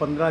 15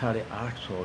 850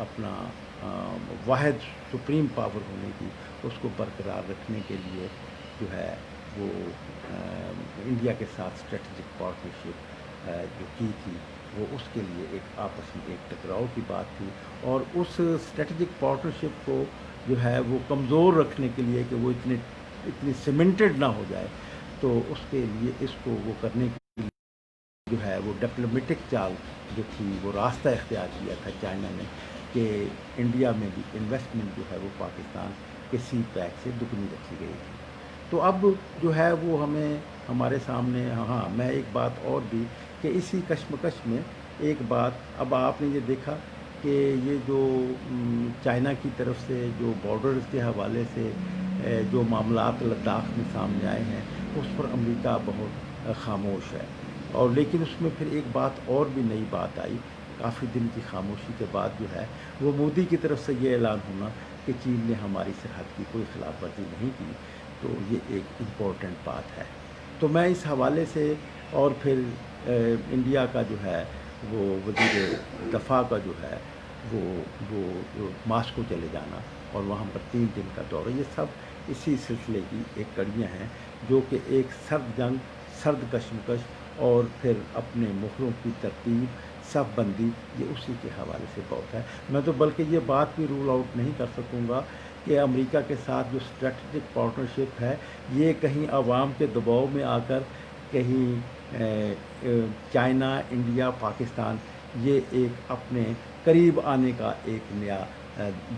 اپنا واحد supreme power ہونے کی اس کو برقرار رکھنے کے لیے جو ہے وہ انڈیا کے ساتھ اسٹریٹجک پارٹنرشپ جو کی تھی، وہ اس کے لیے ایک آپس میں ایک ٹکراؤ کی بات تھی، اور اس اسٹریٹجک پارٹنرشپ کو جو ہے وہ کمزور رکھنے کے لیے کہ وہ اتنی سیمنٹڈ نہ ہو جائے، تو اس کے لیے اس کو وہ کرنے کے لیے جو ہے وہ ڈپلومیٹک چال جو تھی وہ راستہ اختیار کیا تھا چائنا نے، کہ انڈیا میں بھی انویسٹمنٹ جو ہے وہ پاکستان کے سی پیک سے دگنی رکھی گئی تھی۔ تو اب جو ہے وہ ہمیں ہمارے سامنے، ہاں میں ایک بات اور بھی کہ اسی کشمکش میں ایک بات اب آپ نے یہ دیکھا کہ یہ جو چائنا کی طرف سے جو بارڈرز کے حوالے سے جو معاملات لداخ میں سامنے آئے ہیں، اس پر امریکہ بہت خاموش ہے، اور لیکن اس میں پھر ایک بات اور بھی نئی بات آئی کافی دن کی خاموشی کے بعد، جو ہے وہ مودی کی طرف سے یہ اعلان ہونا کہ چین نے ہماری سرحد کی کوئی خلاف ورزی نہیں کی، تو یہ ایک امپورٹنٹ بات ہے۔ تو میں اس حوالے سے، اور پھر انڈیا کا جو ہے وہ وزیر دفاع کا جو ہے وہ ماسکو چلے جانا اور وہاں پر 3 دن کا دورہ، یہ سب اسی سلسلے کی ایک کڑیاں ہیں، جو کہ ایک سرد جنگ، سرد کشمکش، اور پھر اپنے مہروں کی ترتیب، صف بندی، یہ اسی کے حوالے سے بہت ہے۔ میں تو بلکہ یہ بات بھی رول آؤٹ نہیں کر سکوں گا کہ امریکہ کے ساتھ جو اسٹریٹجک پارٹنرشپ ہے، یہ کہیں عوام کے دباؤ میں آ کر کہیں چائنا، انڈیا، پاکستان یہ ایک اپنے قریب آنے کا ایک نیا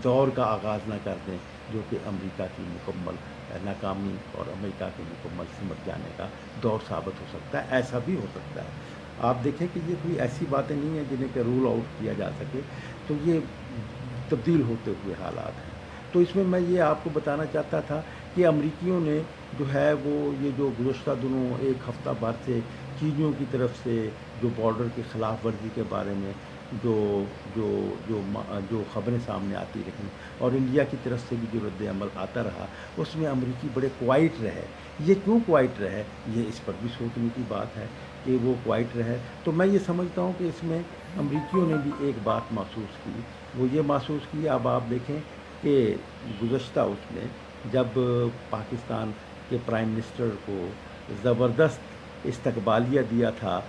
دور کا آغاز نہ کر دیں، جو کہ امریکہ کی مکمل ناکامی اور امریکہ کے مکمل سمٹ جانے کا دور ثابت ہو سکتا ہے۔ ایسا بھی ہو سکتا ہے، آپ دیکھیں کہ یہ کوئی ایسی باتیں نہیں ہیں جنہیں کہ رول آؤٹ کیا جا سکے، تو یہ تبدیل ہوتے ہوئے حالات ہیں۔ تو اس میں یہ آپ کو بتانا چاہتا تھا کہ امریکیوں نے جو ہے وہ یہ جو گزشتہ دنوں ایک ہفتہ بعد سے چینیوں کی طرف سے جو بارڈر کی خلاف ورزی کے بارے میں جو جو جو جو خبریں سامنے آتی رہیں، اور انڈیا کی طرف سے بھی جو رد عمل آتا رہا، اس میں امریکی بڑے کوائٹ رہے۔ یہ کیوں کوائٹ رہے، یہ اس پر بھی سوچنے کی بات ہے کہ وہ کوائٹ رہے۔ تو میں یہ سمجھتا ہوں کہ اس میں امریکیوں نے بھی ایک بات محسوس کی، وہ یہ محسوس کی، اب آپ دیکھیں کہ گزشتہ اس میں جب پاکستان کے پرائم منسٹر کو زبردست استقبالیہ دیا تھا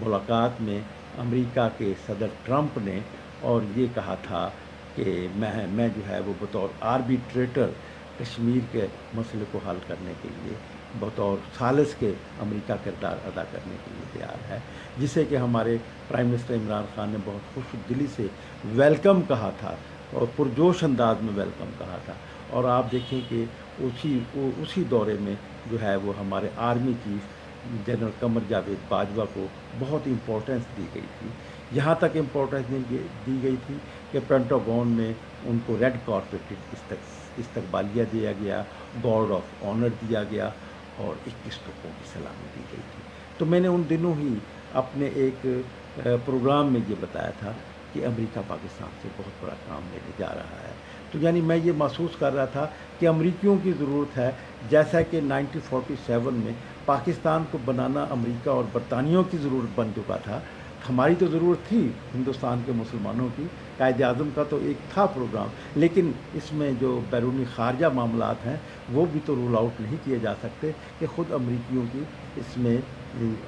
ملاقات میں امریکہ کے صدر ٹرمپ نے، اور یہ کہا تھا کہ میں جو ہے وہ بطور آربیٹریٹر کشمیر کے مسئلے کو حل کرنے کے لیے بطور ثالث کے امریکہ کردار ادا کرنے کے لیے تیار ہے، جسے کہ ہمارے پرائم منسٹر عمران خان نے بہت خوش دلی سے ویلکم کہا تھا، اور پرجوش انداز میں ویلکم کہا تھا۔ اور آپ دیکھیں کہ اسی دورے میں جو ہے وہ ہمارے army chief general Qamar Javed Bajwa کو بہت امپورٹنس دی گئی تھی، یہاں تک امپورٹنس دی گئی تھی کہ پینٹاگون میں ان کو ریڈ کارپیٹ استقبالیہ دیا گیا، گارڈ آف آنر دیا گیا، اور 21 توپوں کی سلامی دی گئی تھی۔ تو میں نے ان دنوں ہی اپنے ایک پروگرام میں یہ بتایا تھا کہ امریکہ پاکستان سے بہت بڑا کام لینے جا رہا ہے۔ تو یعنی میں یہ محسوس کر رہا تھا کہ امریکیوں کی ضرورت ہے، جیسا کہ 1947 میں پاکستان کو بنانا امریکہ اور برطانیہ کی ضرورت بن چکا تھا، ہماری تو ضرورت تھی ہندوستان کے مسلمانوں کی۔ قائد اعظم کا تو ایک تھا پروگرام، لیکن اس میں جو بیرونی خارجہ معاملات ہیں وہ بھی تو رول آؤٹ نہیں کیے جا سکتے، کہ خود امریکیوں کی اس میں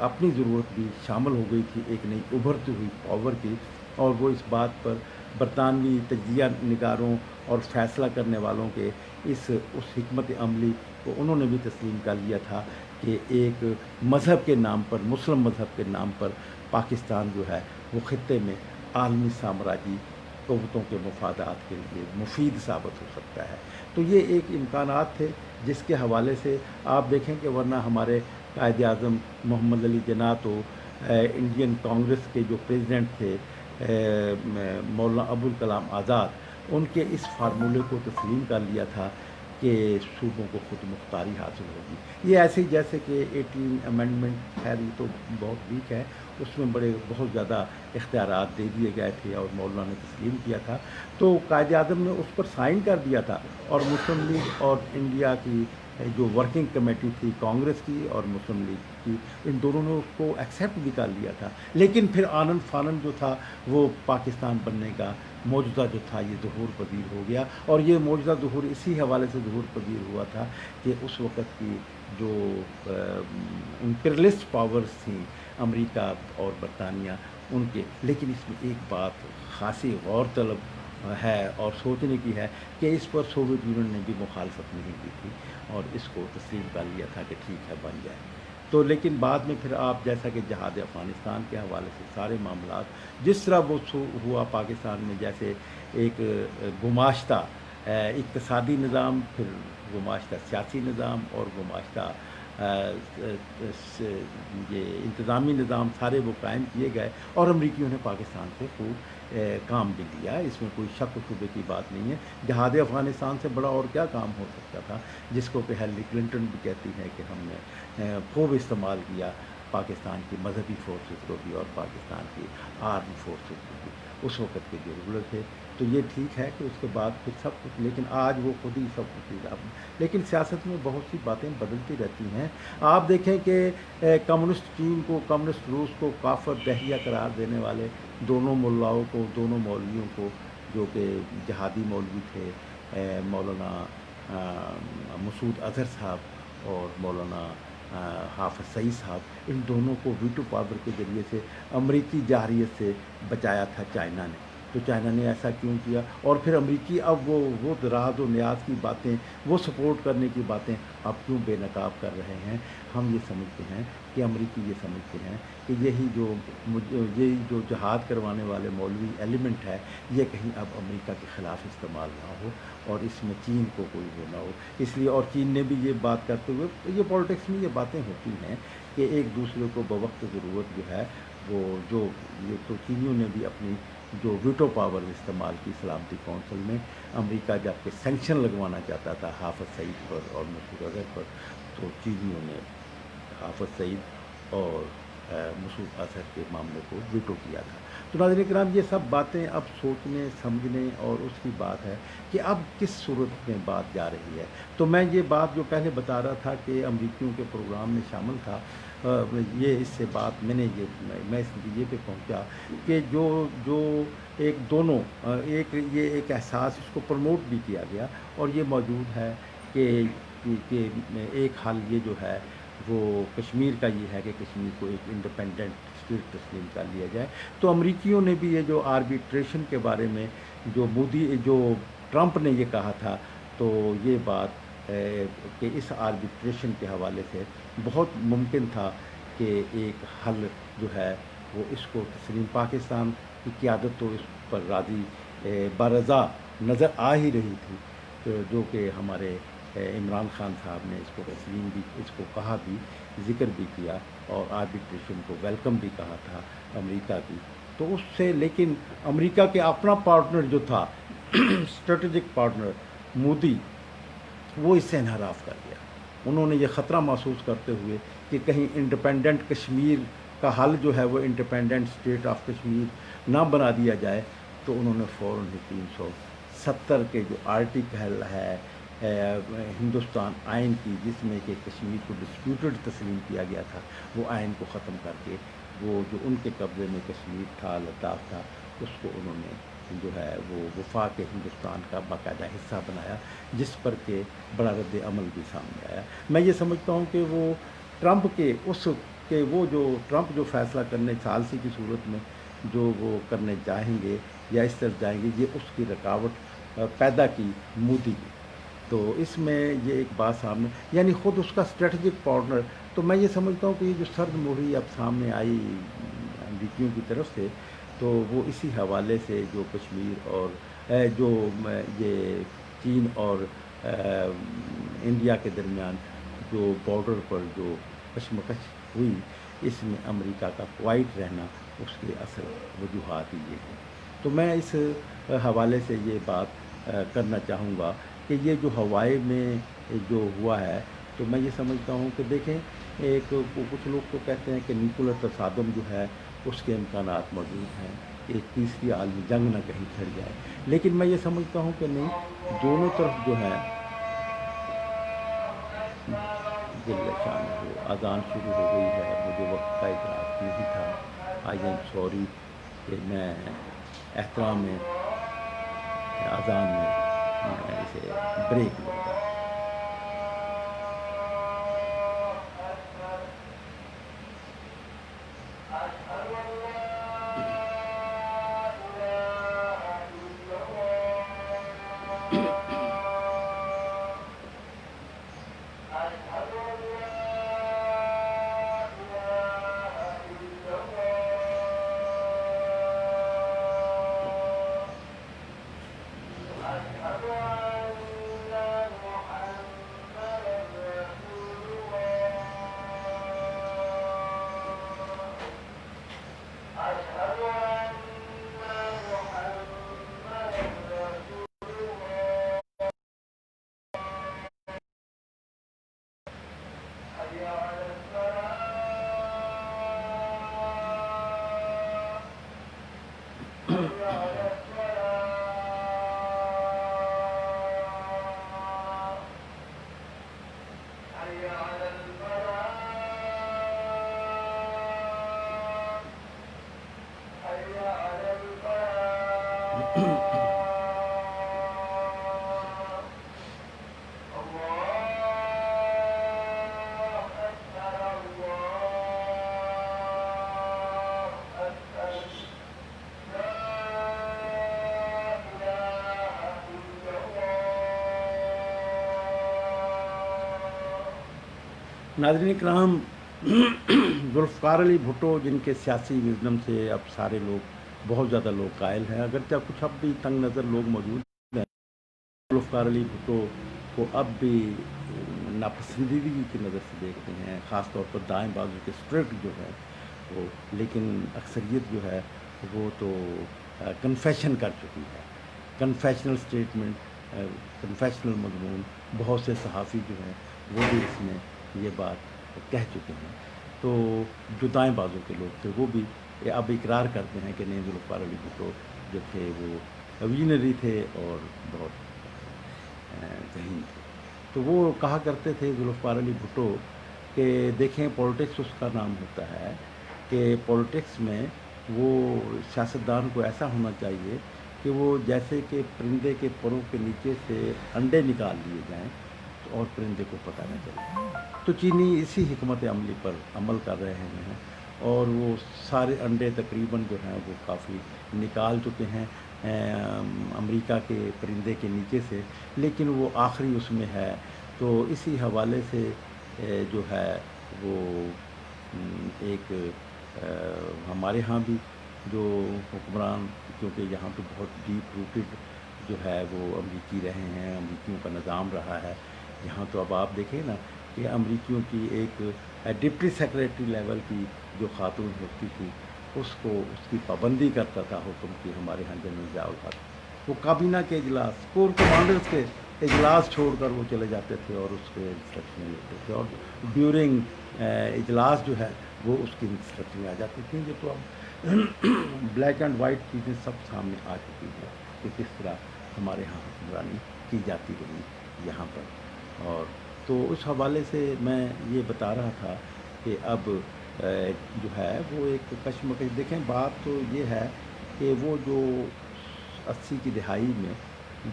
اپنی ضرورت بھی شامل ہو گئی تھی ایک نئی ابھرتی ہوئی پاور کی، اور وہ اس بات پر برطانوی تجزیہ نگاروں اور فیصلہ کرنے والوں کے اس حکمت عملی کو انہوں نے بھی تسلیم کر لیا تھا کہ ایک مذہب کے نام پر، مسلم مذہب کے نام پر پاکستان جو ہے وہ خطے میں عالمی سامراجی قوتوں کے مفادات کے لیے مفید ثابت ہو سکتا ہے۔ تو یہ ایک امکانات تھے جس کے حوالے سے آپ دیکھیں کہ ورنہ ہمارے قائد اعظم محمد علی جناح تو انڈین کانگریس کے جو پریزیڈنٹ تھے مولانا ابوالکلام آزاد، ان کے اس فارمولے کو تسلیم کر لیا تھا کہ صوبوں کو خود مختاری حاصل ہوگی۔ یہ ایسے جیسے کہ 18 امینڈمنٹ، خیر یہ تو بہت ویک ہے، اس میں بہت زیادہ اختیارات دے دیے گئے تھے اور مولانا نے تسلیم کیا تھا، تو قائد اعظم نے اس پر سائن کر دیا تھا، اور مسلم لیگ اور انڈیا کی جو ورکنگ کمیٹی تھی کانگریس کی اور مسلم لیگ کی، ان دونوں نے اس کو ایکسیپٹ بھی کر لیا تھا، لیکن پھر آنن فانن جو تھا وہ پاکستان بننے کا موجودہ جو تھا یہ ظہور پذیر ہو گیا، اور یہ موجودہ ظہور اسی حوالے سے ظہور پذیر ہوا تھا کہ اس وقت کی جو امپیرلسٹ پاورز تھیں امریکہ اور برطانیہ ان کے، لیکن اس میں ایک بات خاصی غور طلب ہے اور سوچنے کی ہے کہ اس پر سوویت یونین نے بھی مخالفت نہیں کی تھی اور اس کو تسلیم کر لیا تھا کہ ٹھیک ہے بن جائے۔ تو لیکن بعد میں پھر آپ جیسا کہ جہاد افغانستان کے حوالے سے سارے معاملات جس طرح وہ ہوا پاکستان میں، جیسے ایک گماشتہ اقتصادی نظام، پھر گماشتہ سیاسی نظام اور گماشتہ یہ انتظامی نظام، سارے وہ قائم کیے گئے اور امریکیوں نے پاکستان سے خوب کام بھی لیا، اس میں کوئی شک و شبے کی بات نہیں ہے۔ جہاد افغانستان سے بڑا اور کیا کام ہو سکتا تھا، جس کو کہ ہیلری کلنٹن بھی کہتی ہے کہ ہم نے خوب استعمال کیا پاکستان کی مذہبی فورسز کو بھی اور پاکستان کی آرمی فورسز کو بھی اس وقت کی ضرورت ہے۔ تو یہ ٹھیک ہے کہ اس کے بعد پھر سب کچھ، لیکن آج وہ خود ہی سب کچھ، لیکن سیاست میں بہت سی باتیں بدلتی رہتی ہیں۔ آپ دیکھیں کہ کمیونسٹ چین کو، کمیونسٹ روس کو کافر دہریہ قرار دینے والے دونوں ملاؤں کو، دونوں مولویوں کو، جو کہ جہادی مولوی تھے، مولانا مسعود اظہر صاحب اور مولانا حافظ سعید صاحب، ان دونوں کو ویٹو پاور کے ذریعے سے امریکی جارحیت سے بچایا تھا چائنا نے۔ تو چائنا نے ایسا کیوں کیا؟ اور پھر امریکی اب وہ راز و نیاز کی باتیں، وہ سپورٹ کرنے کی باتیں اب کیوں بے نقاب کر رہے ہیں؟ ہم یہ سمجھتے ہیں کہ امریکی یہ سمجھتے ہیں کہ یہی جو جہاد کروانے والے مولوی ایلیمنٹ ہے، یہ کہیں اب امریکہ کے خلاف استعمال نہ ہو اور اس میں چین کو کوئی وہ نہ ہو، اس لیے۔ اور چین نے بھی یہ بات کرتے ہوئے، یہ پالیٹکس میں یہ باتیں ہوتی ہیں کہ ایک دوسرے کو بوقت ضرورت جو ہے وہ جو یہ، تو چینیوں نے بھی اپنی جو ویٹو پاور استعمال کی سلامتی کونسل میں، امریکہ جب کہ سینکشن لگوانا چاہتا تھا حافظ سعید پر اور مسعود اظہر پر، تو چینیوں نے حافظ سعید اور مسعود اظہر کے معاملے کو ویٹو کیا تھا۔ تو ناظرین کرام، یہ سب باتیں اب سوچنے سمجھنے اور اس کی بات ہے کہ اب کس صورت میں بات جا رہی ہے۔ تو میں یہ بات جو پہلے بتا رہا تھا کہ امریکیوں کے پروگرام میں شامل تھا، یہ اس سے بات میں اس نتیجے پہ پہنچا کہ جو ایک دونوں یہ ایک احساس، اس کو پروموٹ بھی کیا گیا اور یہ موجود ہے کہ ایک حل یہ جو ہے وہ کشمیر کا یہ ہے کہ کشمیر کو ایک انڈیپینڈنٹ اسٹیٹ تسلیم کر لیا جائے۔ تو امریکیوں نے بھی یہ جو آربیٹریشن کے بارے میں جو ٹرمپ نے یہ کہا تھا، تو یہ بات کہ اس آربیٹریشن کے حوالے سے بہت ممکن تھا کہ ایک حل جو ہے وہ اس کو تسلیم، پاکستان کی قیادت تو اس پر راضی برضا نظر آ ہی رہی تھی، جو کہ ہمارے عمران خان صاحب نے اس کو تسلیم بھی، اس کو کہا بھی، ذکر بھی کیا اور آربیٹریشن کو ویلکم بھی کہا تھا امریکہ کی۔ تو اس سے لیکن امریکہ کے اپنا پارٹنر جو تھا اسٹریٹجک پارٹنر مودی، وہ اس سے انحراف کر گیا۔ انہوں نے یہ خطرہ محسوس کرتے ہوئے کہ کہیں انڈیپینڈنٹ کشمیر کا حل جو ہے وہ انڈیپینڈنٹ اسٹیٹ آف کشمیر نہ بنا دیا جائے، تو انہوں نے فوراً ہی 370 کے جو آرٹیکل ہے ہندوستان آئین کی، جس میں کہ کشمیر کو ڈسپیوٹڈ تسلیم کیا گیا تھا، وہ آئین کو ختم کر کے وہ جو ان کے قبضے میں کشمیر تھا، لداخ تھا، اس کو انہوں نے جو ہے وہ وفاق ہندوستان کا باقاعدہ حصہ بنایا، جس پر کہ بڑا رد عمل بھی سامنے آیا۔ میں یہ سمجھتا ہوں کہ وہ ٹرمپ کے ٹرمپ جو فیصلہ کرنے ثالثی کی صورت میں جو وہ کرنے چاہیں گے یا اس طرف جائیں گے، یہ اس کی رکاوٹ پیدا کی مودی کی۔ تو اس میں یہ ایک بات سامنے، یعنی خود اس کا اسٹریٹجک پارٹنر، تو میں یہ سمجھتا ہوں کہ یہ جو سرد موہری اب سامنے آئی امریکیوں کی طرف سے، تو وہ اسی حوالے سے جو کشمیر اور جو یہ چین اور انڈیا کے درمیان جو بارڈر پر جو کشمکش ہوئی، اس میں امریکہ کا کوائٹ رہنا، اس کے اصل وجوہات ہی یہ ہیں۔ تو میں اس حوالے سے یہ بات کرنا چاہوں گا کہ یہ جو ہوائی میں جو ہوا ہے، تو میں یہ سمجھتا ہوں کہ دیکھیں، کچھ لوگ تو کہتے ہیں کہ نیوکلر تصادم جو ہے اس کے امکانات موجود ہیں، ایک تیسری عالمی جنگ نہ کہیں چھڑ جائے، لیکن میں یہ سمجھتا ہوں کہ نہیں، دونوں طرف جو ہے دل شامل ہو. اذان شروع ہو گئی ہے. مجھے وقت کا ادراک نہیں تھا. آئی ایم سوری کہ میں احترام میں اذان میں اسے بریک لوں گا. ناظرین کرام، ذوالفقار علی بھٹو جن کے سیاسی وزڈم سے اب سارے لوگ، بہت زیادہ لوگ قائل ہیں، اگرچہ کچھ اب بھی تنگ نظر لوگ موجود ہیں. ذوالفقار علی بھٹو کو اب بھی ناپسندیدگی کی نظر سے دیکھتے ہیں، خاص طور پر دائیں بازو کے اسٹریٹ جو ہے وہ. لیکن اکثریت جو ہے وہ تو کنفیشن کر چکی ہے. کنفیشنل اسٹیٹمنٹ، کنفیشنل مضمون. بہت سے صحافی جو ہیں وہ بھی اس میں یہ بات کہہ چکے ہیں. تو جو دائیں بازو کے لوگ تھے وہ بھی اب اقرار کرتے ہیں کہ نہیں، ذوالفقار علی بھٹو جو تھے وہ ویژنری تھے اور بہت ذہین تھے. تو وہ کہا کرتے تھے ذوالفقار علی بھٹو کہ دیکھیں، پولیٹکس اس کا نام ہوتا ہے کہ پولیٹکس میں وہ سیاستدان کو ایسا ہونا چاہیے کہ وہ جیسے کہ پرندے کے پروں کے نیچے سے انڈے نکال لیے جائیں اور پرندے کو پتہ نہ چلے. تو چینی اسی حکمت عملی پر عمل کر رہے ہیں اور وہ سارے انڈے تقریباً جو ہیں وہ کافی نکال چکے ہیں امریکہ کے پرندے کے نیچے سے، لیکن وہ آخری اس میں ہے. تو اسی حوالے سے جو ہے وہ ایک ہمارے ہاں بھی جو حکمران، کیونکہ یہاں تو بہت ڈیپ روٹڈ جو ہے وہ امریکی رہے ہیں، امریکیوں کا نظام رہا ہے یہاں. تو اب آپ دیکھیں نا کہ امریکیوں کی ایک ڈپٹی سیکریٹری لیول کی جو خاتون ہوتی تھی، اس کی پابندی کرتا تھا حکم کی ہمارے ہاں جنرل ضیاء الحق. وہ کابینہ کے اجلاس، کور کمانڈرز کے اجلاس چھوڑ کر وہ چلے جاتے تھے اور اس کے انسٹرکشنیں لیتے تھے، اور ڈیورنگ اجلاس جو ہے وہ اس کی انسٹرکشنیں آ جاتی تھیں. جو تو اب بلیک اینڈ وائٹ چیزیں سب سامنے آ چکی ہیں کہ کس طرح ہمارے ہاں حکمرانی کی جاتی رہی یہاں پر. اور تو اس حوالے سے میں یہ بتا رہا تھا کہ اب جو ہے وہ ایک کشمکش. دیکھیں، بات تو یہ ہے کہ وہ جو 80 کی دہائی میں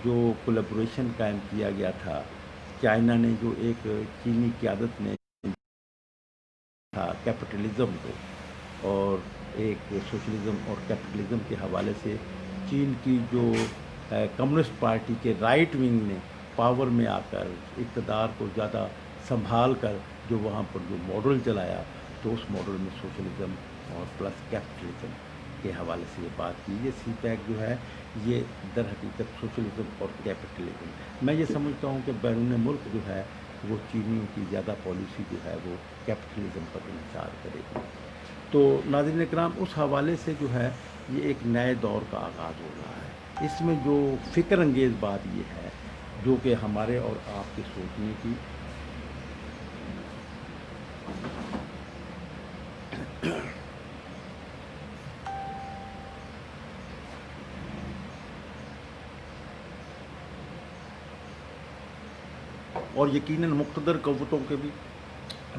جو کولیبوریشن قائم کیا گیا تھا، چائنا نے جو ایک چینی قیادت نے تھا کیپٹلزم کو، اور ایک سوشلزم اور کیپٹلزم کے حوالے سے چین کی جو کمیونسٹ پارٹی کے رائٹ ونگ نے پاور میں آ کر اقتدار کو زیادہ سنبھال کر جو وہاں پر جو ماڈل چلایا، تو اس ماڈل میں سوشلزم اور پلس کیپٹلزم کے حوالے سے یہ بات کی. یہ سی پیک جو ہے یہ در حقیقت سوشلزم اور کیپٹلزم. میں یہ سمجھتا ہوں کہ بیرون ملک جو ہے وہ چینیوں کی زیادہ پالیسی جو ہے وہ کیپٹلزم پر انحصار کرے گی. تو ناظرین کرام، اس حوالے سے جو ہے یہ ایک نئے دور کا آغاز ہو رہا ہے. اس میں جو فکر انگیز بات یہ ہے جو کہ ہمارے اور آپ کے سوچنے کی اور یقیناً مقتدر قوتوں کے بھی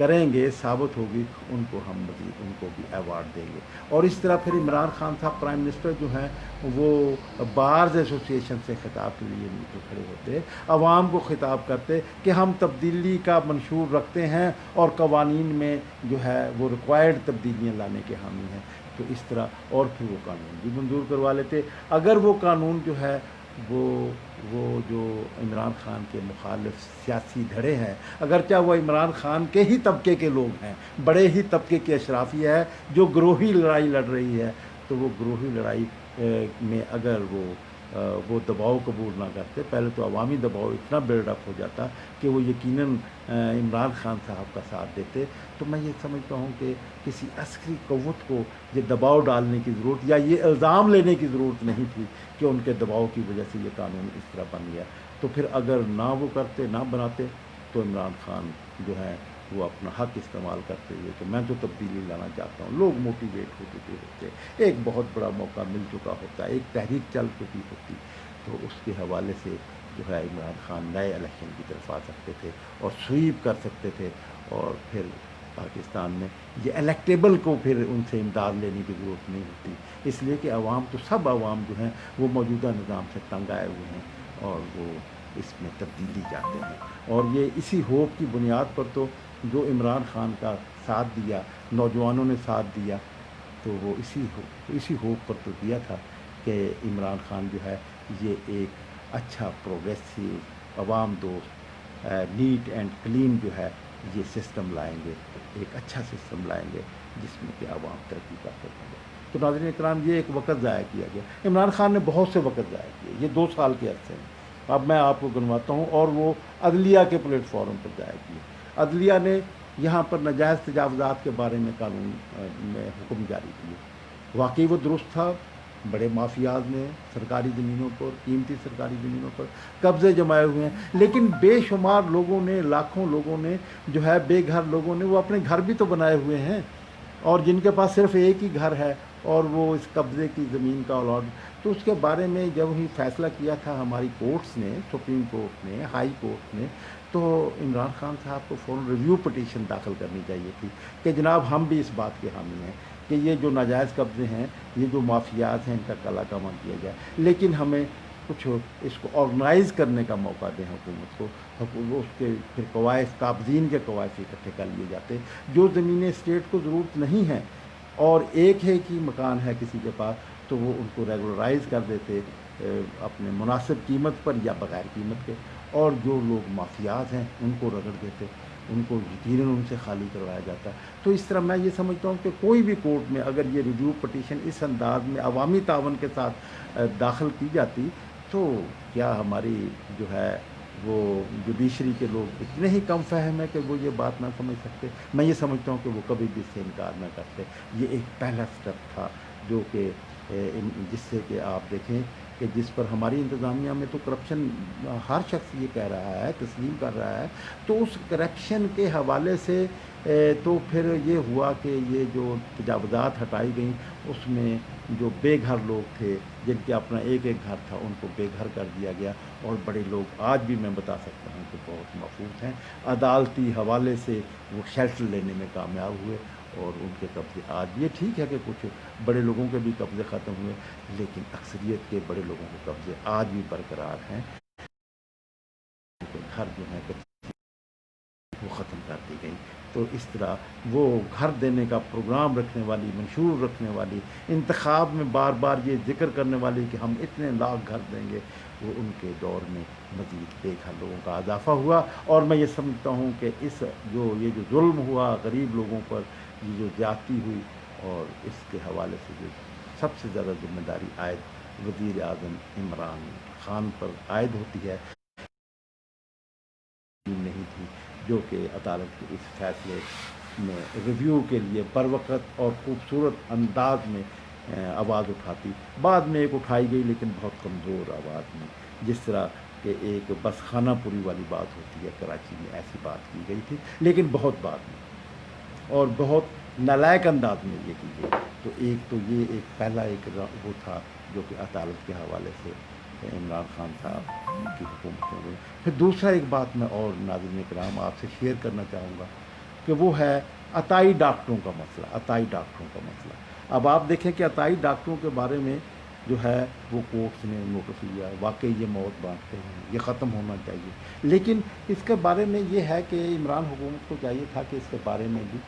کریں گے ثابت ہوگی، ان کو ہم مزید ان کو بھی ایوارڈ دیں گے۔ اور اس طرح پھر عمران خان صاحب پرائم منسٹر جو ہیں وہ بارز ایسوسی ایشن سے خطاب کے لیے نیچے کھڑے ہوتے، عوام کو خطاب کرتے کہ ہم تبدیلی کا منشور رکھتے ہیں اور قوانین میں جو ہے وہ ریکوائرڈ تبدیلیاں لانے کے حامی ہیں۔ تو اس طرح اور پھر وہ قانون بھی منظور کروا لیتے۔ اگر وہ قانون جو ہے وہ جو عمران خان کے مخالف سیاسی دھڑے ہیں، اگرچہ وہ عمران خان کے ہی طبقے کے لوگ ہیں، بڑے ہی طبقے کی اشرافیہ ہے جو گروہی لڑائی لڑ رہی ہے، تو وہ گروہی لڑائی میں اگر وہ دباؤ قبول نہ کرتے، پہلے تو عوامی دباؤ اتنا بلڈ اپ ہو جاتا کہ وہ یقیناً عمران خان صاحب کا ساتھ دیتے، تو میں یہ سمجھتا ہوں کہ کسی عسکری قوت کو یہ دباؤ ڈالنے کی ضرورت یا یہ الزام لینے کی ضرورت نہیں تھی کہ ان کے دباؤ کی وجہ سے یہ قانون اس طرح بن گیا۔ تو پھر اگر نہ وہ کرتے، نہ بناتے، تو عمران خان جو ہے وہ اپنا حق استعمال کرتے ہوئے کہ میں تو تبدیلی لانا چاہتا ہوں، لوگ موٹیویٹ ہو چکے ہوتے، ایک بہت بڑا موقع مل چکا ہوتا، ایک تحریک چل چکی ہوتی، تو اس کے حوالے سے جو ہے عمران خان نئے الیکشن کی طرف آ سکتے تھے اور سویپ کر سکتے تھے، اور پھر پاکستان میں یہ الیکٹیبل کو پھر ان سے امداد لینے کی ضرورت نہیں ہوتی، اس لیے کہ عوام تو سب عوام جو ہیں وہ موجودہ نظام سے تنگ آئے ہوئے ہیں اور وہ اس میں تبدیلی چاہتے ہیں۔ اور یہ اسی ہوپ کی بنیاد پر تو جو عمران خان کا ساتھ دیا، نوجوانوں نے ساتھ دیا، تو وہ اسی ہوپ پر تو دیا تھا کہ عمران خان جو ہے یہ ایک اچھا پروگریسو عوام دوست نیٹ اینڈ کلین جو ہے یہ سسٹم لائیں گے، ایک اچھا سسٹم لائیں گے جس میں کہ عوام ترقی کر سکیں گے۔ تو ناظرین اکرام، یہ ایک وقت ضائع کیا گیا، عمران خان نے بہت سے وقت ضائع کیے یہ 2 سال کے عرصے میں، اب میں آپ کو گنواتا ہوں، اور وہ عدلیہ کے پلیٹ فارم پر ضائع کیے۔ عدلیہ نے یہاں پر ناجائز تجاوزات کے بارے میں قانون میں حکم جاری کیے، واقعی وہ درست تھا، بڑے مافیاز نے سرکاری زمینوں پر، قیمتی سرکاری زمینوں پر قبضے جمائے ہوئے ہیں، لیکن بے شمار لوگوں نے، لاکھوں لوگوں نے جو ہے بے گھر لوگوں نے وہ اپنے گھر بھی تو بنائے ہوئے ہیں، اور جن کے پاس صرف ایک ہی گھر ہے اور وہ اس قبضے کی زمین کا الاٹ، تو اس کے بارے میں جب ہی فیصلہ کیا تھا ہماری کورٹس نے، سپریم کورٹ نے، ہائی کورٹ نے، تو عمران خان صاحب کو فوراً ریویو پٹیشن داخل کرنی چاہیے تھی کہ جناب ہم بھی اس بات کے حامی ہیں کہ یہ جو ناجائز قبضے ہیں، یہ جو مافیات ہیں، ان کا کلا کما کیا جائے، لیکن ہمیں کچھ اس کو آرگنائز کرنے کا موقع دیں حکومت کو، اس کے پھر قواعد، قابضین کے قواعد اکٹھے کر لیے جاتے، جو زمینیں اسٹیٹ کو ضرورت نہیں ہیں اور ایک ہے کہ مکان ہے کسی کے پاس، تو وہ ان کو ریگولرائز کر دیتے اپنے مناسب قیمت پر یا بغیر قیمت کے، اور جو لوگ مافیات ہیں ان کو رگڑ دیتے، ان کو یقیناً ان سے خالی کروایا جاتا۔ تو اس طرح میں یہ سمجھتا ہوں کہ کوئی بھی کورٹ میں اگر یہ ریویو پٹیشن اس انداز میں عوامی تعاون کے ساتھ داخل کی جاتی، تو کیا ہماری جو ہے وہ جوڈیشری کے لوگ اتنے ہی کم فہم ہیں کہ وہ یہ بات نہ سمجھ سکتے؟ میں یہ سمجھتا ہوں کہ وہ کبھی بھی اس سے انکار نہ کرتے۔ یہ ایک پہلا سٹیپ تھا جو کہ جس سے کہ آپ دیکھیں کہ جس پر ہماری انتظامیہ میں تو کرپشن ہر شخص یہ کہہ رہا ہے، تسلیم کر رہا ہے، تو اس کرپشن کے حوالے سے تو پھر یہ ہوا کہ یہ جو تجاوزات ہٹائی گئیں، اس میں جو بے گھر لوگ تھے، جن کے اپنا ایک ایک گھر تھا، ان کو بے گھر کر دیا گیا، اور بڑے لوگ آج بھی میں بتا سکتا ہوں کہ بہت محفوظ ہیں، عدالتی حوالے سے وہ شیلٹر لینے میں کامیاب ہوئے، اور ان کے قبضے آج بھی، یہ ٹھیک ہے کہ کچھ بڑے لوگوں کے بھی قبضے ختم ہوئے، لیکن اکثریت کے بڑے لوگوں کے قبضے آج بھی برقرار ہیں، گھر جو ہیں وہ ختم کر دی گئی۔ تو اس طرح وہ گھر دینے کا پروگرام رکھنے والی، منشور رکھنے والی، انتخاب میں بار بار یہ ذکر کرنے والی کہ ہم اتنے لاکھ گھر دیں گے، وہ ان کے دور میں مزید بے گھر لوگوں کا اضافہ ہوا۔ اور میں یہ سمجھتا ہوں کہ یہ جو ظلم ہوا غریب لوگوں پر، یہ جو زیادتی ہوئی، اور اس کے حوالے سے جو سب سے زیادہ ذمہ داری عائد وزیر اعظم عمران خان پر عائد ہوتی ہے، نہیں تھی، جو کہ عدالت کے اس فیصلے میں ریویو کے لیے بروقت اور خوبصورت انداز میں آواز اٹھاتی۔ بعد میں ایک اٹھائی گئی لیکن بہت کمزور آواز میں، جس طرح کہ ایک بس خانہ پوری والی بات ہوتی ہے، کراچی میں ایسی بات کی گئی تھی، لیکن بہت بعد میں اور بہت نالائق انداز میں یہ کی گئی۔ تو یہ ایک پہلا وہ تھا جو کہ عدالت کے حوالے سے عمران خان صاحب کی حکومت میں ہوئی۔ پھر دوسرا ایک بات میں اور ناظرین کرام آپ سے شیئر کرنا چاہوں گا کہ وہ ہے عطائی ڈاکٹروں کا مسئلہ، عطائی ڈاکٹروں کا مسئلہ۔ اب آپ دیکھیں کہ عطائی ڈاکٹروں کے بارے میں جو ہے وہ کورٹس نے نوٹس لیا، واقعی یہ موت بانٹتے ہیں، یہ ختم ہونا چاہیے، لیکن اس کے بارے میں یہ ہے کہ عمران حکومت کو چاہیے تھا کہ اس کے بارے میں بھی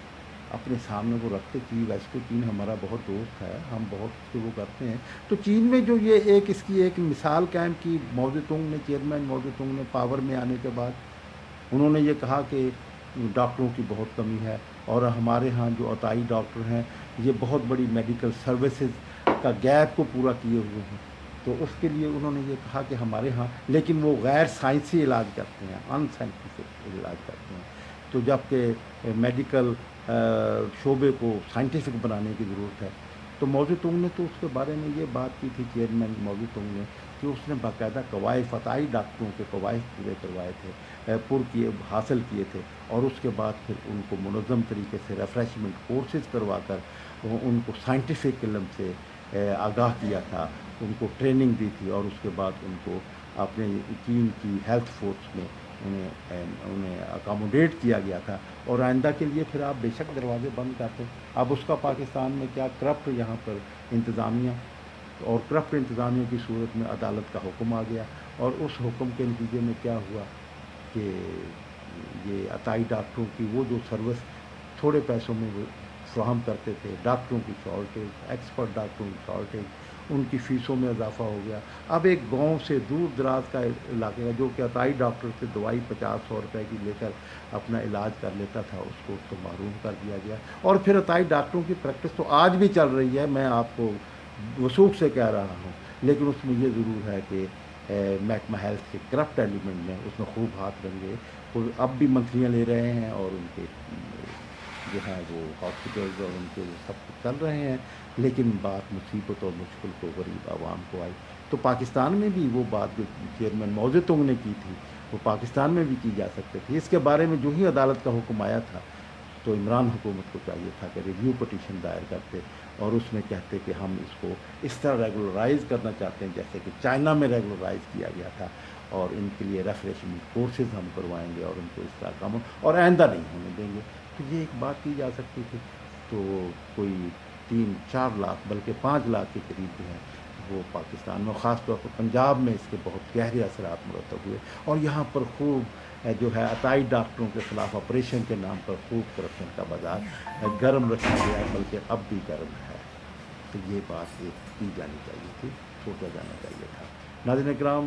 اپنے سامنے وہ رکھتے۔ چین، ویسے تو چین ہمارا بہت دوست ہے، ہم بہت اس سے وہ کرتے ہیں، تو چین میں جو یہ ایک اس کی ایک مثال قائم کی موزے تونگ نے، چیئرمین موزے تونگ نے پاور میں آنے کے بعد انہوں نے یہ کہا کہ ڈاکٹروں کی بہت کمی ہے، اور ہمارے ہاں جو عطائی ڈاکٹر ہیں یہ بہت بڑی میڈیکل سروسز کا گیپ کو پورا کیے ہوئے ہیں، تو اس کے لیے انہوں نے یہ کہا کہ ہمارے ہاں، لیکن وہ غیر سائنسی علاج کرتے ہیں، ان سائنٹیفک علاج کرتے ہیں، تو جب کہ میڈیکل شعبے کو سائنٹیفک بنانے کی ضرورت ہے، تو موزی تونگ نے تو اس کے بارے میں یہ بات کی تھی، چیئرمین موزی تونگ نے، کہ اس نے باقاعدہ قواعد، عطائی ڈاکٹروں کے قواعد پورے کروائے تھے، پر کیے، حاصل کیے تھے، اور اس کے بعد پھر ان کو منظم طریقے سے ریفریشمنٹ کورسز کروا کر ان کو سائنٹیفک علم سے آگاہ کیا تھا، ان کو ٹریننگ دی تھی، اور اس کے بعد ان کو اپنے چین کی ہیلتھ فورس میں انہیں اکاموڈیٹ کیا گیا تھا، اور آئندہ کے لیے پھر آپ بے شک دروازے بند کرتے۔ اب اس کا پاکستان میں کیا کرپٹ یہاں پر انتظامیہ، اور کرپٹ انتظامیہ کی صورت میں عدالت کا حکم آ گیا، اور اس حکم کے نتیجے میں کیا ہوا کہ یہ عطائی ڈاکٹروں کی وہ جو سروس تھوڑے پیسوں میں وہ فراہم کرتے تھے، ڈاکٹروں کی شارٹیج، ایکسپرٹ ڈاکٹروں کی شارٹیج، ان کی فیسوں میں اضافہ ہو گیا۔ اب ایک گاؤں سے دور دراز کا علاقے کا جو کہ عطائی ڈاکٹر سے دوائی 50-100 روپے کی لے کر اپنا علاج کر لیتا تھا، اس کو محروم کر دیا گیا، اور پھر عطائی ڈاکٹروں کی پریکٹس تو آج بھی چل رہی ہے، میں آپ کو وثوق سے کہہ رہا ہوں، لیکن اس میں یہ ضرور ہے کہ محکمہ ہیلتھ کے کرپٹ ایلیمنٹ نے اس میں خوب ہاتھ رنگے، اب بھی منتریاں لے رہے ہیں، اور ان کے جو ہیں وہ ہاسپٹلز اور ان کے سب کچھ چل رہے ہیں، لیکن بات مصیبت اور مشکل کو غریب عوام کو آئی، تو پاکستان میں بھی وہ بات جو چیئرمین موزے تونگ نے کی تھی وہ پاکستان میں بھی کی جا سکتی تھی۔ اس کے بارے میں جو ہی عدالت کا حکم آیا تھا تو عمران حکومت کو چاہیے تھا کہ ریویو پٹیشن دائر کرتے، اور اس میں کہتے کہ ہم اس کو اس طرح ریگولرائز کرنا چاہتے ہیں جیسے کہ چائنا میں ریگولرائز کیا گیا تھا، اور ان کے لیے ریفریشمنٹ کورسز ہم کروائیں گے، اور ان کو اس طرح کام اور آئندہ نہیں ہونے دیں گے، تو یہ ایک بات کی جا سکتی تھی۔ تو کوئی 3-4 لاکھ بلکہ 5 لاکھ کے قریب جو ہے وہ پاکستان میں، خاص طور پر پنجاب میں اس کے بہت گہرے اثرات مرتب ہوئے، اور یہاں پر خوب جو ہے عطائی ڈاکٹروں کے خلاف آپریشن کے نام پر خوب کرپشن کا بازار گرم رکھا گیا ہے، بلکہ اب بھی گرم ہے، تو یہ بات ایک کی جانی چاہیے تھی، سوچا جانا چاہیے تھا۔ ناظرین کرام،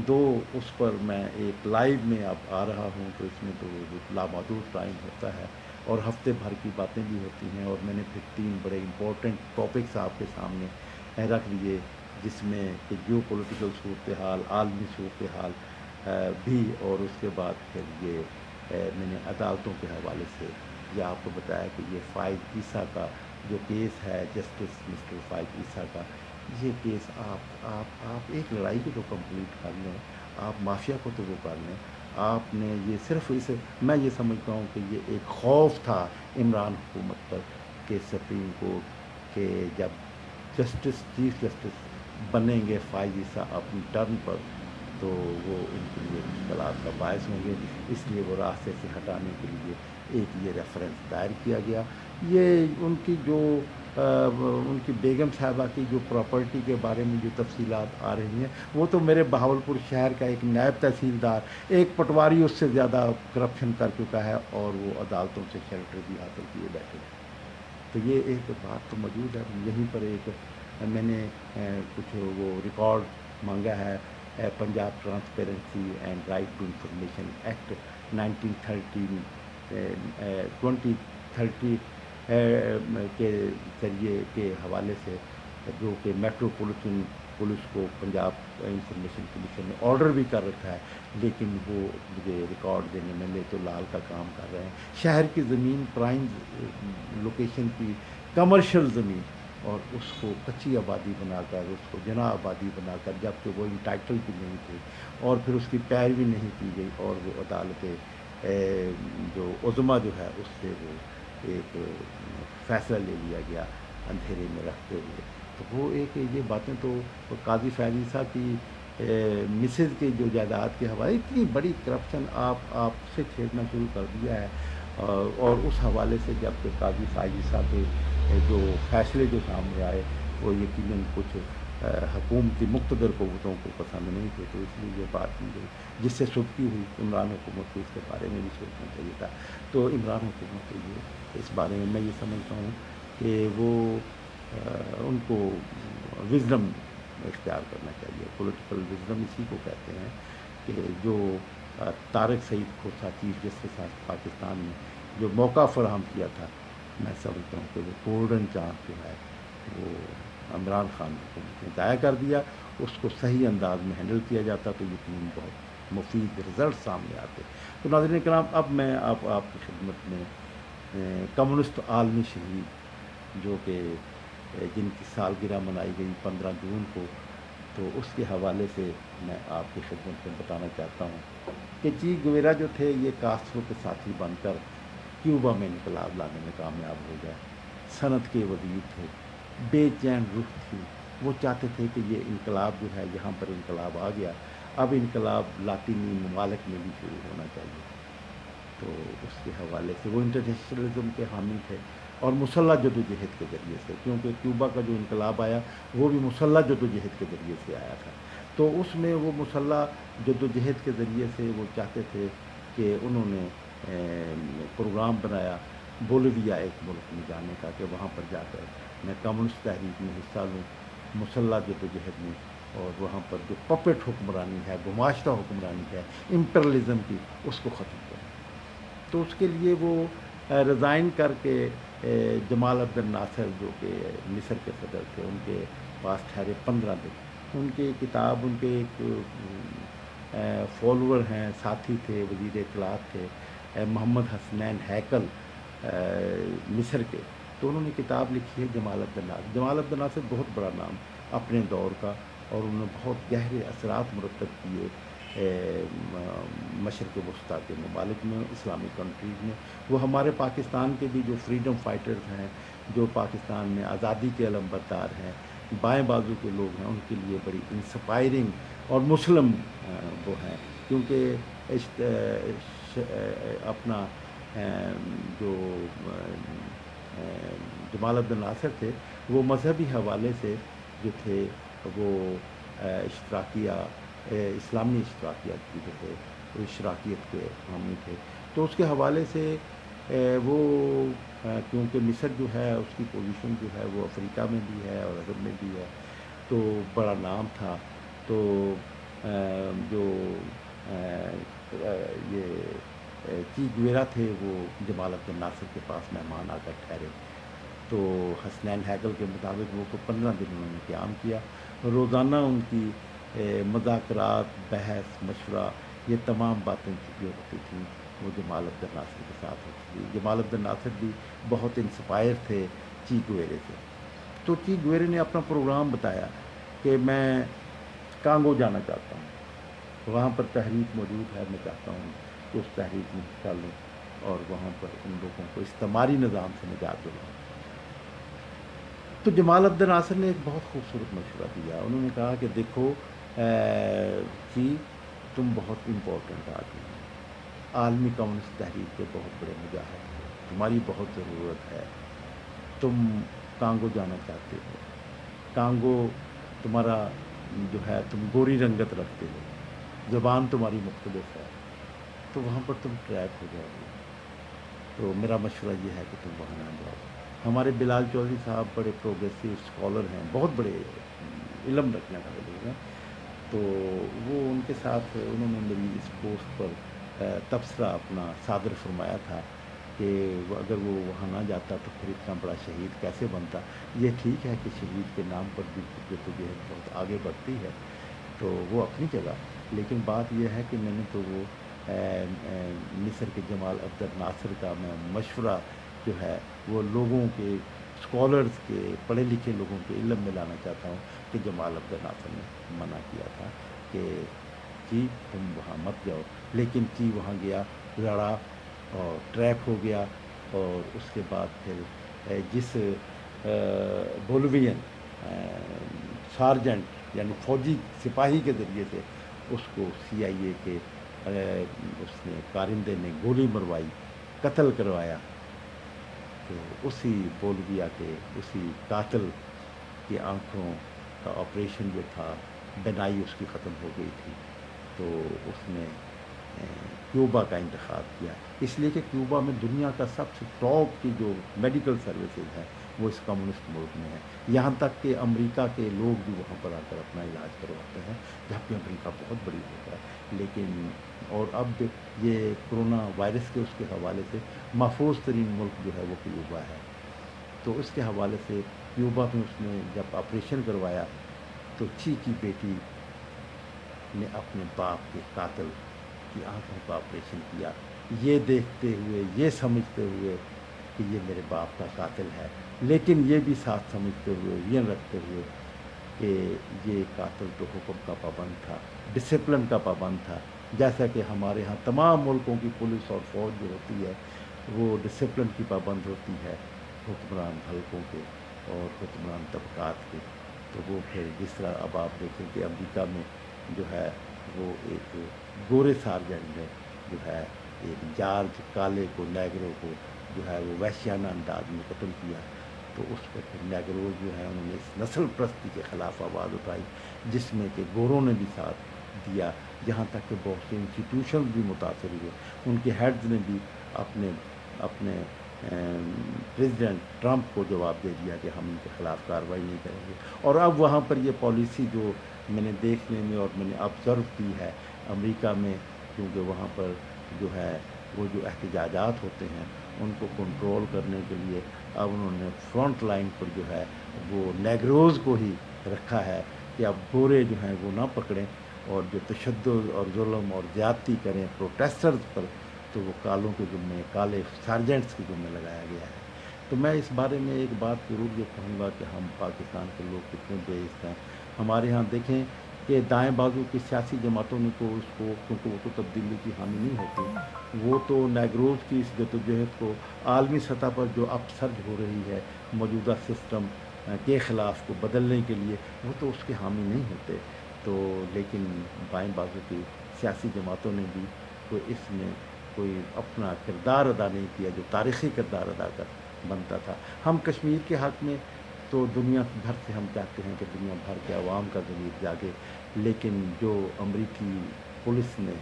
دو اس پر میں ایک لائیو میں اب آ رہا ہوں، تو اس میں تو لامحدود ٹائم ہوتا ہے، اور ہفتے بھر کی باتیں بھی ہوتی ہیں، اور میں نے پھر 3 بڑے امپورٹنٹ ٹاپکس آپ کے سامنے رکھ لیے، جس میں کہ جیو پولیٹیکل صورتحال، عالمی صورتحال بھی، اور اس کے بعد پھر یہ میں نے عدالتوں کے حوالے سے یہ آپ کو بتایا کہ یہ فائز عیسیٰ کا جو کیس ہے، جسٹس مسٹر فائز عیسیٰ کا، یہ کیس آپ ایک لڑائی کو تو کمپلیٹ کر لیں، آپ مافیا کو تو وہ کر لیں، آپ نے یہ صرف اس، میں یہ سمجھتا ہوں کہ یہ ایک خوف تھا عمران حکومت پر کہ سپریم کورٹ کے جب جسٹس، چیف جسٹس بنیں گے فائز عیسیٰ اپنی ٹرن پر، تو وہ ان کے لیے مشکلات کا باعث ہوں گے، اس لیے وہ راستے سے ہٹانے کے لیے ایک یہ ریفرنس دائر کیا گیا۔ یہ ان کی جو ان کی بیگم صاحبہ کی جو پراپرٹی کے بارے میں جو تفصیلات آ رہی ہیں، وہ تو میرے بہاولپور شہر کا ایک نائب تحصیلدار، ایک پٹواری اس سے زیادہ کرپشن کر چکا ہے، اور وہ عدالتوں سے شیلٹر بھی حاصل کیے بیٹھے ہیں، تو یہ ایک بات تو موجود ہے۔ یہیں پر ایک میں نے کچھ وہ ریکارڈ مانگا ہے، Punjab transparency and right to information act 1913 2030 کے ذریعے کے حوالے سے، جو کہ میٹروپولیٹن پولیس کو پنجاب انفارمیشن کمیشن نے آرڈر بھی کر رکھا ہے، لیکن وہ مجھے ریکارڈ دینے میں لے تو لال کا کام کر رہے ہیں۔ شہر کی زمین، پرائم لوکیشن کی کمرشل زمین، اور اس کو کچی آبادی بنا کر، اس کو جنا آبادی بنا کر، جب کہ وہ انٹائٹل بھی نہیں تھی، اور پھر اس کی پیروی نہیں کی گئی، اور وہ عدالت جو عظمیٰ جو ہے اس سے وہ ایک فیصلہ لے لیا گیا اندھیرے میں رکھتے ہوئے، تو وہ ایک یہ باتیں تو قاضی فائز عیسیٰ کی مسز کے جو جائیداد کے حوالے، اتنی بڑی کرپشن آپ سے چھیڑنا شروع کر دیا ہے، اور اس حوالے سے جب کہ قاضی ساجد صاحب کے جو فیصلے جو سامنے آئے وہ یقیناً کچھ حکومتی مقتدر قوتوں کو پسند نہیں تھے، تو اس لیے یہ بات کی گئی جس سے سبکی ہوئی عمران حکومت کو اس کے بارے میں بھی سوچنا چاہیے تھا۔ تو عمران حکومت کو یہ اس بارے میں میں یہ سمجھتا ہوں کہ وہ ان کو وزڈم اختیار کرنا چاہیے۔ پولیٹیکل وزڈم اسی کو کہتے ہیں کہ جو طارق سعید کو چیف جسٹس پاکستان میں جو موقع فراہم کیا تھا، میں سمجھتا ہوں کہ وہ گولڈن چانس جو ہے وہ عمران خان حکومت نے ضائع کر دیا۔ اس کو صحیح انداز میں ہینڈل کیا جاتا تو یقیناً بہت مفید رزلٹ سامنے آتے۔ تو ناظرین کرام، اب میں آپ کی خدمت میں کمیونسٹ عالمی شہید جو کہ جن کی سالگرہ منائی گئی 15 جون کو، تو اس کے حوالے سے میں آپ کی خدمت میں بتانا چاہتا ہوں کہ چی گویرا جو تھے یہ کاسترو کے ساتھی بن کر کیوبا میں انقلاب لانے میں کامیاب ہو گئے۔ صنعت کے وزیر تھے، بے چین روح تھی، وہ چاہتے تھے کہ یہ انقلاب جو ہے یہاں پر انقلاب آ گیا، اب انقلاب لاطینی ممالک میں بھی شروع ہونا چاہیے۔ تو اس کے حوالے سے وہ انٹرنیشنلزم کے حامی تھے اور مسلح جدوجہد کے ذریعے سے، کیونکہ کیوبا کا جو انقلاب آیا وہ بھی مسلح جدوجہد کے ذریعے سے آیا تھا، تو اس میں وہ مسلح جدوجہد کے ذریعے سے وہ چاہتے تھے کہ انہوں نے پروگرام بنایا بولیویا ایک ملک میں جانے کا، کہ وہاں پر جا کر میں کمیونسٹ تحریک میں حصہ لوں، مسلح جدوجہد میں، اور وہاں پر جو پپٹ حکمرانی ہے، گماشتہ حکمرانی ہے امپریلزم کی، اس کو ختم کریں۔ تو اس کے لیے وہ ریزائن کر کے جمال عبد الناصر جو کہ مصر کے صدر تھے ان کے پاس ٹھہرے 15 دن۔ ان کی کتاب، ان کے ایک فالوور ہیں، ساتھی تھے، وزیر اطلاعات تھے، محمد حسنین ہیکل مصر کے، تو انہوں نے کتاب لکھی ہے جمال عبد الناصر۔ جمال عبد الناصر بہت بڑا نام اپنے دور کا، اور انہوں نے بہت گہرے اثرات مرتب کیے مشرق وسطیٰ کے ممالک میں، اسلامک کنٹریز میں۔ وہ ہمارے پاکستان کے بھی جو فریڈم فائٹرز ہیں، جو پاکستان میں آزادی کے علم بردار ہیں، بائیں بازو کے لوگ ہیں، ان کے لیے بڑی انسپائرنگ اور مسلم وہ ہیں، کیونکہ اپنا جو جمال عبد الناصر تھے وہ مذہبی حوالے سے جو تھے وہ اشتراکیہ اسلامی اشتراکیت کی جو تھے وہ اشتراکیت کے حامی تھے، تو اس کے حوالے سے وہ کیونکہ مصر جو ہے اس کی پوزیشن جو ہے وہ افریقہ میں بھی ہے اور عرب میں بھی ہے، تو بڑا نام تھا۔ تو جو یہ چی گویرا تھے وہ جمال عبد الناصر کے پاس مہمان آ کر ٹھہرے، تو حسنین ہیکل کے مطابق وہ 15 دن انہوں نے قیام کیا، روزانہ ان کی مذاکرات، بحث، مشورہ، یہ تمام باتیں جو ہوتی تھیں وہ جمال عبد الناصر کے ساتھ ہوتی تھی۔ جمال عبد الناصر بھی بہت انسپائر تھے چی گویرے سے، تو چی گویرے نے اپنا پروگرام بتایا کہ میں کانگو جانا چاہتا ہوں، وہاں پر تحریک موجود ہے، میں چاہتا ہوں کہ اس تحریک میں حصہ لوں اور وہاں پر ان لوگوں کو استعماری نظام سے نجات دلاؤں۔ تو جمال عبد الناصر نے ایک بہت خوبصورت مشورہ دیا، انہوں نے کہا کہ دیکھو جی تم بہت امپورٹنٹ آدمی ہو، عالمی کمیونسٹ تحریک کے بہت بڑے مجاہد ہو، تمہاری بہت ضرورت ہے، تم کانگو جانا چاہتے ہو، کانگو تمہارا جو ہے تم گوری رنگت رکھتے ہو، زبان تمہاری مختلف ہے، تو وہاں پر تم ٹریپ ہو جاؤ گے، تو میرا مشورہ یہ ہے کہ تم وہاں نہ جاؤ۔ ہمارے بلال چودھری صاحب بڑے پروگریسو اسکالر ہیں، بہت بڑے علم رکھنے والے لوگ ہیں، تو وہ ان کے ساتھ انہوں نے میری اس پوسٹ پر تبصرہ اپنا صادر فرمایا تھا کہ اگر وہ وہاں نہ جاتا تو پھر اتنا بڑا شہید کیسے بنتا۔ یہ ٹھیک ہے کہ شہید کے نام پر بھی جدوجہد بہت آگے بڑھتی ہے، تو وہ اپنی جگہ، لیکن بات یہ ہے کہ میں نے تو وہ مصر کے جمال عبد الناصر کا میں مشورہ جو ہے وہ لوگوں کے، اسکالرز کے، پڑھے لکھے لوگوں کے علم میں لانا چاہتا ہوں کہ جمال عبد الناصر نے منع کیا تھا کہ جی تم وہاں مت جاؤ، لیکن جی وہاں گیا، لڑا اور ٹریپ ہو گیا، اور اس کے بعد پھر جس بولیوین سارجنٹ یعنی فوجی سپاہی کے ذریعے سے اس کو سی آئی اے کے اس نے کارندے نے گولی مروائی، قتل کروایا، تو اسی بولیویا کے اسی قاتل کی آنکھوں کا آپریشن جو تھا، بینائی اس کی ختم ہو گئی تھی، تو اس نے کیوبا کا انتخاب کیا، اس لیے کہ کیوبا میں دنیا کا سب سے ٹاپ کی جو میڈیکل سروسز ہے وہ اس کمیونسٹ ملک میں ہے، یہاں تک کہ امریکہ کے لوگ بھی وہاں پر آ کر اپنا علاج کرواتے ہیں، جبکہ امریکہ بہت بڑی ملک ہے، لیکن اور اب یہ کرونا وائرس کے اس کے حوالے سے محفوظ ترین ملک جو ہے وہ کیوبا ہے، تو اس کے حوالے سے کیوبا میں اس نے جب آپریشن کروایا تو کی بیٹی نے اپنے باپ کے قاتل کی آنکھوں کا آپریشن کیا، یہ دیکھتے ہوئے، یہ سمجھتے ہوئے کہ یہ میرے باپ کا قاتل ہے، لیکن یہ بھی ساتھ سمجھتے ہوئے، یہ رکھتے ہوئے کہ یہ قاتل تو حکم کا پابند تھا، ڈسپلن کا پابند تھا، جیسا کہ ہمارے ہاں تمام ملکوں کی پولیس اور فوج جو ہوتی ہے وہ ڈسپلن کی پابند ہوتی ہے حکمران حلقوں کے اور حکمران طبقات کے، تو وہ پھر جس طرح اب آپ دیکھیں کہ امریکہ میں جو ہے وہ ایک گورے سارجنٹ نے جو ہے ایک جارج کالے کو، نیگرو کو جو ہے وہ وحشیانہ انداز میں قتل کیا، تو اس پہ پھر نیگروز جو ہے انہوں نے اس نسل پرستی کے خلاف آواز اٹھائی، جس میں کہ گوروں نے بھی ساتھ دیا، جہاں تک کہ بہت سے انسٹیٹیوشن بھی متاثر ہوئے، ان کے ہیڈز نے بھی اپنے اپنے پریزیڈنٹ ٹرمپ کو جواب دے دیا کہ ہم ان کے خلاف کارروائی نہیں کریں گے، اور اب وہاں پر یہ پالیسی جو میں نے دیکھنے میں اور میں نے آبزرو کی ہے امریکہ میں، کیونکہ وہاں پر جو ہے وہ جو احتجاجات ہوتے ہیں ان کو کنٹرول کرنے کے لیے اب انہوں نے فرنٹ لائن پر جو ہے وہ نیگروز کو ہی رکھا ہے کہ اب گورے جو ہیں وہ نہ پکڑیں، اور جو تشدد اور ظلم اور زیادتی کریں پروٹیسٹرز پر، تو وہ کالوں کے ذمے، کالے سارجنٹس کے ذمے لگایا گیا ہے۔ تو میں اس بارے میں ایک بات ضرور یہ کہوں گا کہ ہم پاکستان کے لوگ کتنے بے عزت ہیں، ہمارے ہاں دیکھیں کہ دائیں بازو کی سیاسی جماعتوں نے تو اس کو، کیونکہ وہ تو تبدیلی کی حامی نہیں ہوتی، وہ تو نیگروز کی اس جدوجہد کو عالمی سطح پر جو اپ سرج ہو رہی ہے موجودہ سسٹم کے خلاف کو بدلنے کے لیے، وہ تو اس کے حامی نہیں ہوتے، تو لیکن بائیں بازو کی سیاسی جماعتوں نے بھی کوئی اس میں کوئی اپنا کردار ادا نہیں کیا جو تاریخی کردار ادا کر بنتا تھا۔ ہم کشمیر کے حق میں تو دنیا بھر سے ہم چاہتے ہیں کہ دنیا بھر کے عوام کا ضمیر جاگے، لیکن جو امریکی پولیس نے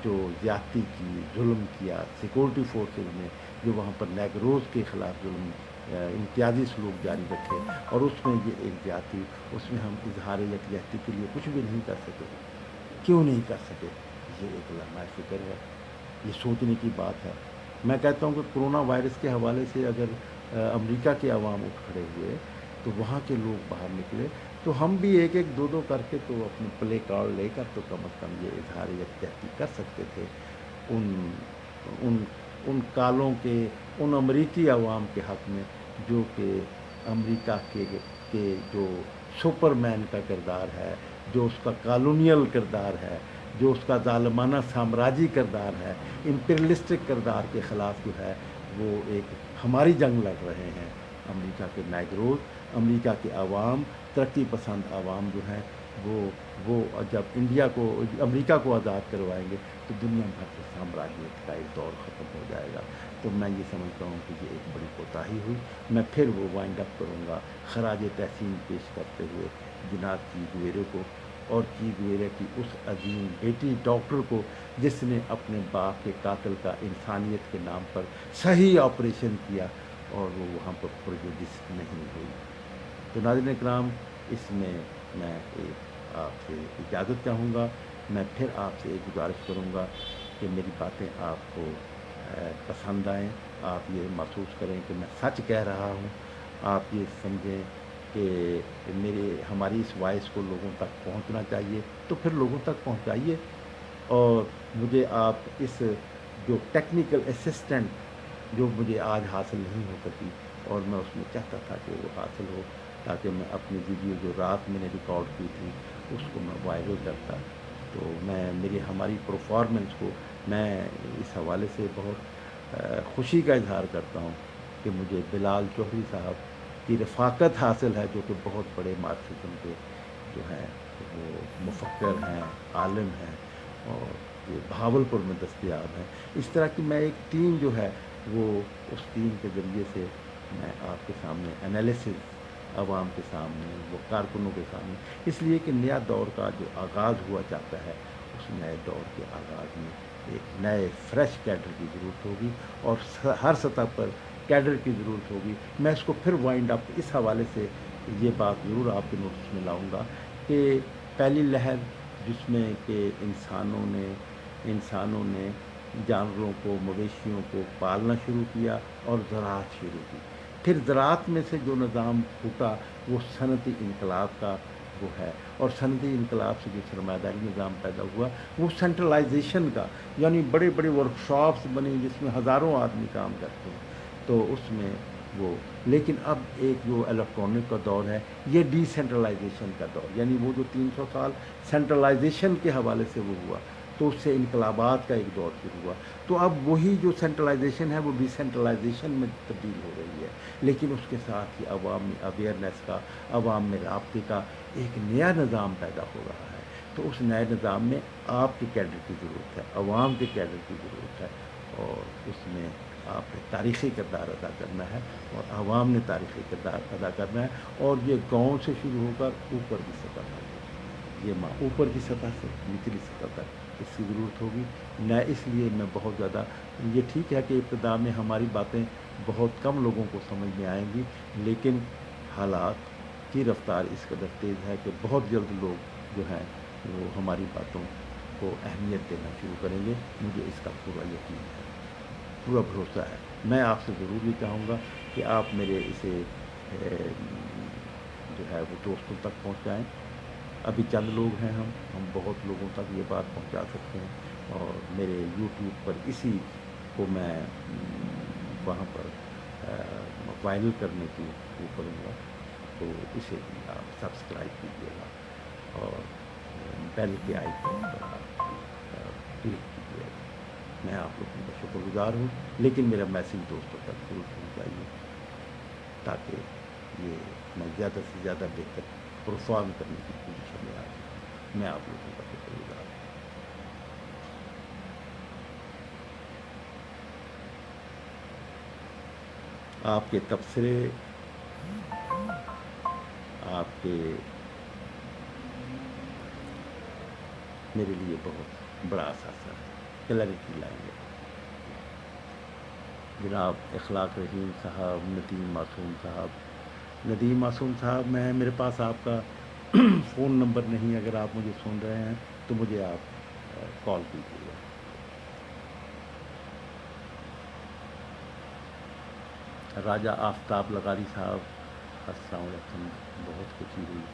جو زیادتی کی، ظلم کیا، سیکورٹی فورسز نے جو وہاں پر نیگروز کے خلاف ظلم، امتیازی سلوک جاری رکھے، اور اس میں یہ ایک زیادتی، اس میں ہم اظہار یکجہتی کے لیے کچھ بھی نہیں کر سکے، کیوں نہیں کر سکے؟ یہ ایک لمحہ فکر ہے، یہ سوچنے کی بات ہے۔ میں کہتا ہوں کہ کرونا وائرس کے حوالے سے اگر امریکہ کے عوام اٹھ کھڑے ہوئے تو وہاں کے لوگ باہر نکلے، تو ہم بھی ایک ایک دو دو کر کے تو اپنے پلے کارڈ لے کر تو کم از کم یہ اظہار یکجہتی کر سکتے تھے ان ان ان کالوں کے، ان امریکی عوام کے حق میں، جو کہ امریکہ کے جو سپر مین کا کردار ہے، جو اس کا کالونیل کردار ہے، جو اس کا ظالمانہ سامراجی کردار ہے، امپیرلسٹک کردار کے خلاف جو ہے وہ ایک ہماری جنگ لڑ رہے ہیں۔ امریکہ کے نیگروز، امریکہ کے عوام، ترقی پسند عوام جو ہیں وہ جب امریکہ کو آزاد کروائیں گے تو دنیا بھر سے سامراجیت کا ایک دور ختم ہو جائے گا۔ تو میں یہ سمجھتا ہوں کہ یہ ایک بڑی کوتاہی ہوئی۔ میں پھر وہ وائنڈ اپ کروں گا خراج تحسین پیش کرتے ہوئے جناب چی گویرے کو، اور چی گویرے کی اس عظیم بیٹی ڈاکٹر کو جس نے اپنے باپ کے قاتل کا انسانیت کے نام پر صحیح آپریشن کیا اور وہ وہاں پر پرجوڈس نہیں ہوئی۔ تو ناظرین اکرام، اس میں ایک آپ سے اجازت چاہوں گا، میں پھر آپ سے ایک گزارش کروں گا کہ میری باتیں آپ کو پسند آئیں، آپ یہ محسوس کریں کہ میں سچ کہہ رہا ہوں، آپ یہ سمجھیں کہ ہماری اس وائس کو لوگوں تک پہنچنا چاہیے، تو پھر لوگوں تک پہنچائیے، اور مجھے آپ اس جو ٹیکنیکل اسسٹنٹ جو مجھے آج حاصل نہیں ہو سکی، اور میں اس میں چاہتا تھا کہ وہ حاصل ہو، تاکہ میں اپنی ویڈیو جو رات میں نے ریکارڈ کی تھی اس کو میں وائرل کرتا، تو ہماری پرفارمنس کو میں اس حوالے سے بہت خوشی کا اظہار کرتا ہوں کہ مجھے بلال چوہدری صاحب کی رفاقت حاصل ہے، جو کہ بہت بڑے مارکسزم کے جو ہیں وہ مفکر ہیں، عالم ہیں، اور یہ بہاولپور میں دستیاب ہیں۔ اس طرح کی میں ایک ٹیم جو ہے وہ اس ٹیم کے ذریعے سے میں آپ کے سامنے انالیسز عوام کے سامنے، وہ کارکنوں کے سامنے، اس لیے کہ نیا دور کا جو آغاز ہوا چاہتا ہے، اس نئے دور کے آغاز میں ایک نئے فریش کیڈر کی ضرورت ہوگی، اور ہر سطح پر کیڈر کی ضرورت ہوگی۔ میں اس کو پھر وائنڈ اپ اس حوالے سے یہ بات ضرور آپ کے نوٹس میں لاؤں گا کہ پہلی لہر جس میں کہ انسانوں نے جانوروں کو، مویشیوں کو پالنا شروع کیا اور زراعت شروع کی، پھر زراعت میں سے جو نظام پھوٹا وہ صنعتی انقلاب کا وہ ہے، اور صنعتی انقلاب سے جو سرمایہ داری نظام پیدا ہوا وہ سینٹرلائزیشن کا، یعنی بڑے بڑے ورکشاپس بنی جس میں ہزاروں آدمی کام کرتے ہیں، تو اس میں وہ، لیکن اب ایک جو الیکٹرانک کا دور ہے، یہ ڈی سینٹرلائزیشن کا دور، یعنی وہ جو 300 سال سینٹرلائزیشن کے حوالے سے وہ ہوا، تو اس سے انقلابات کا ایک دور شروع ہوا، تو اب وہی جو سینٹرلائزیشن ہے وہ ڈی سینٹرلائزیشن میں تبدیل ہو رہی ہے، لیکن اس کے ساتھ ہی عوام میں اویئرنیس کا، عوام میں رابطے کا ایک نیا نظام پیدا ہو رہا ہے، تو اس نئے نظام میں آپ کے کیڈر کی ضرورت ہے، عوام کے کیڈر کی ضرورت ہے، اور اس میں آپ نے تاریخی کردار ادا کرنا ہے، اور عوام نے تاریخی کردار ادا کرنا ہے، اور یہ گاؤں سے شروع ہو کر اوپر کی سطح تک، یہ اوپر کی سطح سے نچلی سطح تک اس کی ضرورت ہوگی نہ، اس لیے میں بہت زیادہ، یہ ٹھیک ہے کہ ابتدا میں ہماری باتیں بہت کم لوگوں کو سمجھ میں آئیں گی، لیکن حالات کی رفتار اس قدر تیز ہے کہ بہت جلد لوگ جو ہیں وہ ہماری باتوں کو اہمیت دینا شروع کریں گے، مجھے اس کا پورا یقین ہے، پورا بھروسہ ہے۔ میں آپ سے ضرور یہ چاہوں گا کہ آپ میرے اسے جو ہے وہ دوستوں تک پہنچائیں، ابھی چند لوگ ہیں، ہم بہت لوگوں تک یہ بات پہنچا سکتے ہیں، اور میرے یوٹیوب پر اسی کو میں وہاں پر وائرل کرنے کی وہ کروں گا، تو اسے بھی آپ سبسکرائب کیجیے گا، اور بیل کے آئیکن پر آپ کلک کیجیے گا۔ میں آپ لوگوں کا شکر گزار ہوں، لیکن میرا میسیج دوستوں تک ضرور پہنچائیے، تاکہ یہ میں زیادہ سے زیادہ بہتر پرفارم کرنے کی پوزیشن میں آ جاؤں۔ میں آپ لوگوں کا شکر گزار ہوں۔ آپ کے تبصرے، آپ کے میرے لیے بہت بڑا اثاثہ ہے، کلیئرٹی لائیں گے۔ جناب اخلاق رحیم صاحب، ندیم معصوم صاحب، میرے پاس آپ کا فون نمبر نہیں، اگر آپ مجھے سن رہے ہیں تو مجھے آپ کال کیجیے گا۔ راجہ آفتاب لغاری صاحب، السلام علیکم، بہت خوشی ہوئی